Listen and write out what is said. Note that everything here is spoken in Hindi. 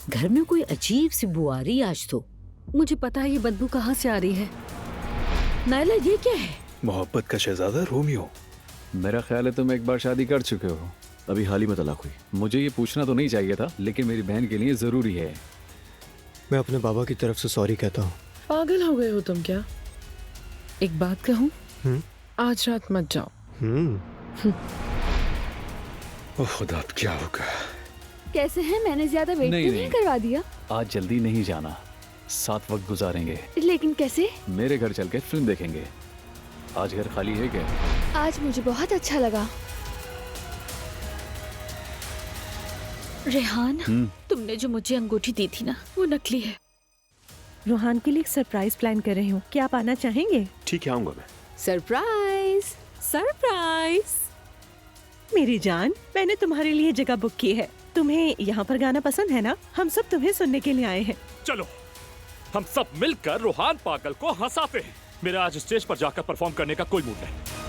घर में कोई अजीब सी बू आ रही आज तो। मुझे पता है ये बदबू कहाँ से आ रही है। नायला ये क्या है? मोहब्बत का शहजादा रोमियो। मेरा ख्याल है तुम एक बार शादी कर चुके हो, अभी हाल ही में तलाक हुई। मुझे ये पूछना तो नहीं चाहिए था, लेकिन मेरी बहन के लिए जरूरी है। मैं अपने बाबा की तरफ से सॉरी कहता हूँ। पागल हो गए हो तुम क्या? एक बात कहूँ, आज रात मत जाओ। ओह खुदा, अब क्या होगा? कैसे हैं? मैंने ज्यादा वेट तो नहीं करवा दिया? आज जल्दी नहीं जाना, साथ वक्त गुजारेंगे। लेकिन कैसे? मेरे घर चल के फिल्म देखेंगे। आज घर खाली है क्या? आज मुझे बहुत अच्छा लगा। रेहान, तुमने जो मुझे अंगूठी दी थी ना, वो नकली है। रोहान के लिए एक सरप्राइज प्लान कर रही हूँ, क्या आप आना चाहेंगे? ठीक है, आऊंगा मैं। Surprise surprise. मेरी जान, मैंने तुम्हारे लिए जगह बुक की है। तुम्हें यहाँ पर गाना पसंद है ना? हम सब तुम्हें सुनने के लिए आए हैं। चलो हम सब मिलकर रोहान पागल को हंसाते हैं। मेरा आज स्टेज पर जाकर परफॉर्म करने का कोई मूड नहीं।